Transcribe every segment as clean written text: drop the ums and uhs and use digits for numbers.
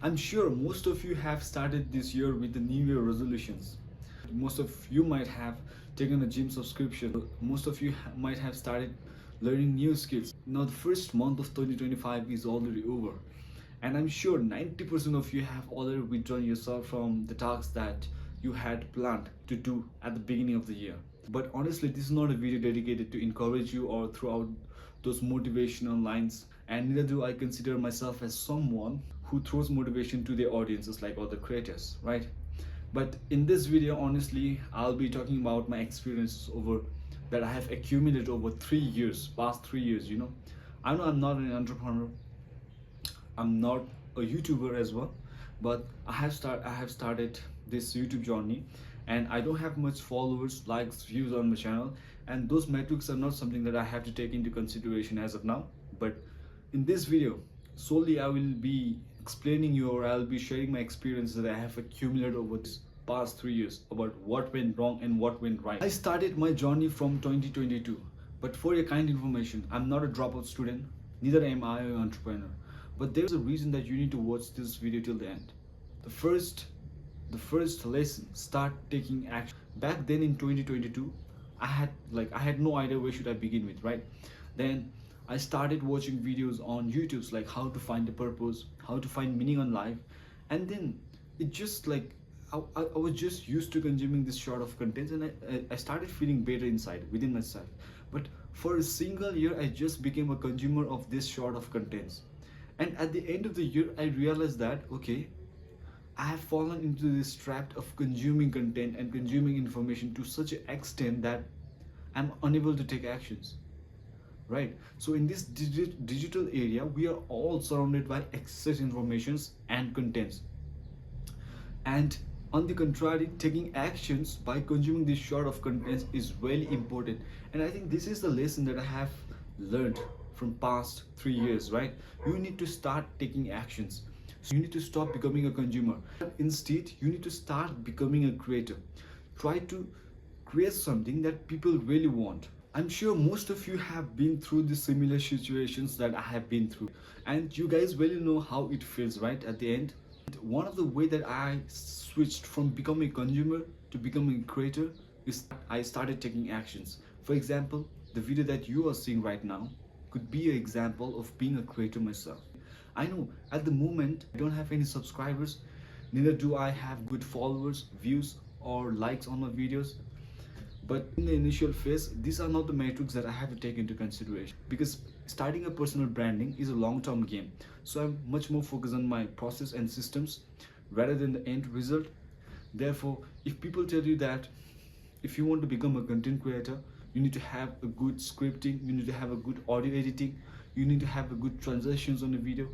I'm sure most of you have started this year with the New Year resolutions. Most of you might have taken a gym subscription. Most of you might have started learning new skills. Now, the first month of 2025 is already over, and I'm sure 90% of you have already withdrawn yourself from the tasks that you had planned to do at the beginning of the year. But honestly, this is not a video dedicated to encourage you or throw out those motivational lines, and neither do I consider myself as someone who throws motivation to their audiences like other creators, right? But in this video, honestly, I'll be talking about my experiences over that I have accumulated over 3 years, past 3 years. I know I'm not an entrepreneur, I'm not a YouTuber as well, but I have started this YouTube journey, and I don't have much followers, likes, views on my channel, and those metrics are not something that I have to take into consideration as of now. But in this video, solely I will be explaining you, or I'll be sharing my experiences that I have accumulated over this past 3 years about what went wrong and what went right. I started my journey from 2022, but for your kind information, I'm not a dropout student, neither am I an entrepreneur. But there's a reason that you need to watch this video till the end. The first the first lesson, start taking action. Back then in 2022, I had no idea where should I begin with, right? Then I started watching videos on YouTube's like how to find a purpose, how to find meaning on life, and then it just like I was just used to consuming this sort of content, and I started feeling better inside within myself. But for a single year, I just became a consumer of this sort of contents, and at the end of the year, I realized that okay, I have fallen into this trap of consuming content and consuming information to such an extent that I'm unable to take actions. Right? So in this digital area, we are all surrounded by excess informations and contents. And on the contrary, taking actions by consuming this sort of contents is really important. And I think this is the lesson that I have learned from past 3 years, right? You need to start taking actions. So you need to stop becoming a consumer. Instead, you need to start becoming a creator. Try to create something that people really want. I'm sure most of you have been through the similar situations that I have been through, and you guys really know how it feels, right? At the end, one of the way that I switched from becoming a consumer to becoming a creator is I started taking actions. For example, the video that you are seeing right now could be an example of being a creator myself. I know at the moment I don't have any subscribers, neither do I have good followers, views, or likes on my videos. But in the initial phase, these are not the metrics that I have to take into consideration, because starting a personal branding is a long-term game. So I'm much more focused on my process and systems rather than the end result. Therefore, if people tell you that if you want to become a content creator, you need to have a good scripting, you need to have a good audio editing, you need to have a good transitions on the video,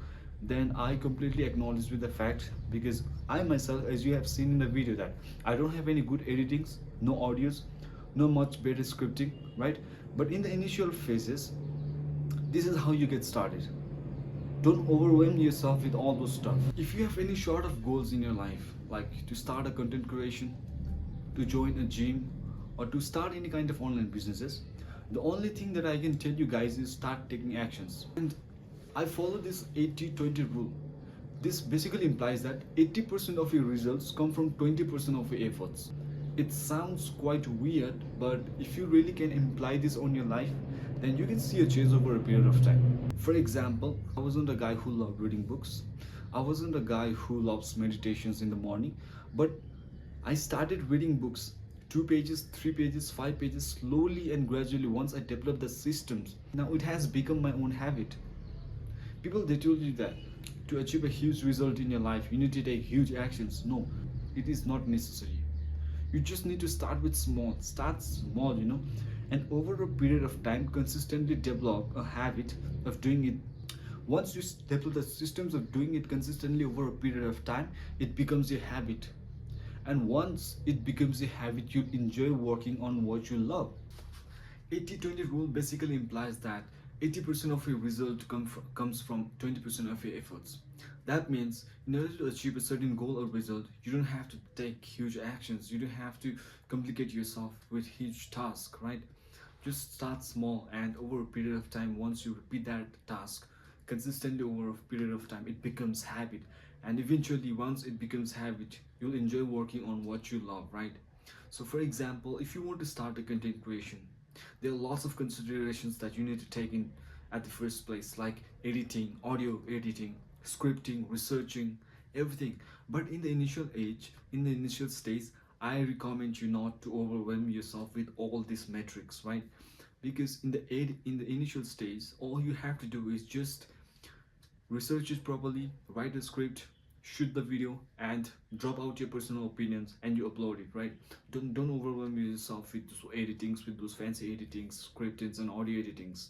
then I completely acknowledge with the fact, because I myself, as you have seen in the video, that I don't have any good editings, no audios, no much better scripting, right? But in the initial phases, this is how you get started. Don't overwhelm yourself with all those stuff. If you have any sort of goals in your life, like to start a content creation, to join a gym, or to start any kind of online businesses, the only thing that I can tell you guys is start taking actions. And I follow this 80-20 rule. This basically implies that 80% of your results come from 20% of your efforts. It sounds quite weird, but if you really can imply this on your life, then you can see a change over a period of time. For example, I wasn't a guy who loved reading books. I wasn't a guy who loves meditations in the morning, but I started reading books, 2 pages, 3 pages, 5 pages, slowly and gradually. Once I developed the systems, now it has become my own habit. People, they told you that to achieve a huge result in your life, you need to take huge actions. No, it is not necessary. You just need to start with start small, and over a period of time, consistently develop a habit of doing it. Once you develop the systems of doing it consistently over a period of time, it becomes a habit. And once it becomes a habit, you enjoy working on what you love. 80-20 rule basically implies that 80% of your result comes from 20% of your efforts. That means in order to achieve a certain goal or result, you don't have to take huge actions. You don't have to complicate yourself with huge tasks, right? Just start small, and over a period of time, once you repeat that task consistently over a period of time, it becomes habit. and eventually once it becomes habit, you'll enjoy working on what you love, right? So for example, if you want to start a content creation, there are lots of considerations that you need to take in at the first place, like editing, audio editing, scripting, researching, everything. But in the initial age, in the initial stage, I recommend you not to overwhelm yourself with all these metrics, right? Because in the initial stage, all you have to do is just research it properly, write a script, shoot the video, and drop out your personal opinions and you upload it, right? Don't overwhelm yourself with those editings, with those fancy editings, scriptings, and audio editings.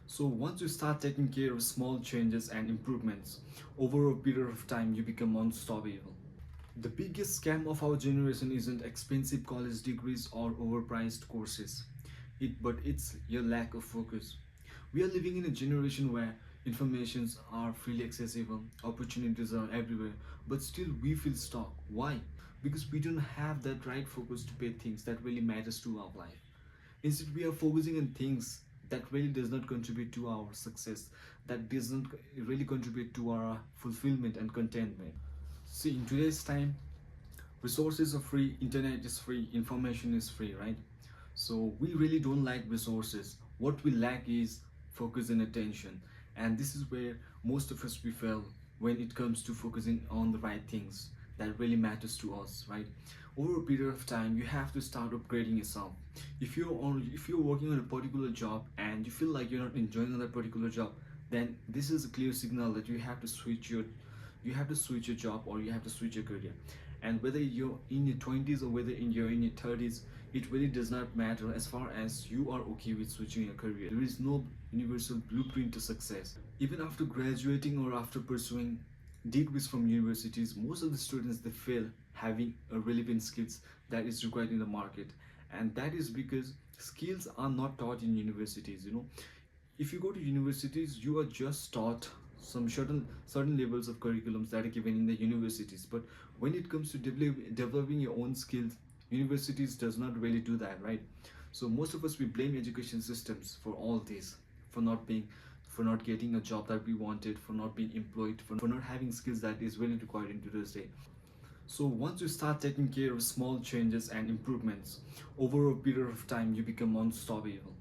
So once you start taking care of small changes and improvements, over a period of time you become unstoppable. The biggest scam of our generation isn't expensive college degrees or overpriced courses. But it's your lack of focus. We are living in a generation where informations are freely accessible, opportunities are everywhere, but still we feel stuck. Why? Because we don't have that right focus to pay things that really matters to our life. Instead, we are focusing on things that really does not contribute to our success, that doesn't really contribute to our fulfillment and contentment. See, in today's time, resources are free, internet is free, information is free, right? So we really don't lack resources. What we lack is focus and attention, and this is where most of us we fail when it comes to focusing on the right things that really matters to us, right? Over a period of time you have to start upgrading yourself. If you're working on a particular job and you feel like you're not enjoying that particular job, then this is a clear signal that you have to switch your job, or you have to switch your career. And whether you're in your 20s or whether you're in your 30s, it really does not matter as far as you are okay with switching your career. There is no universal blueprint to success. Even after graduating or after pursuing degrees from universities, most of the students they fail having a relevant skills that is required in the market. And that is because skills are not taught in universities, you know. If you go to universities, you are just taught some certain levels of curriculums that are given in the universities, but when it comes to developing your own skills, universities does not really do that, right? So most of us we blame education systems for all this, for not being for not getting a job that we wanted, for not being employed, for not having skills that is really required in today's day. So once you start taking care of small changes and improvements, over a period of time you become unstoppable.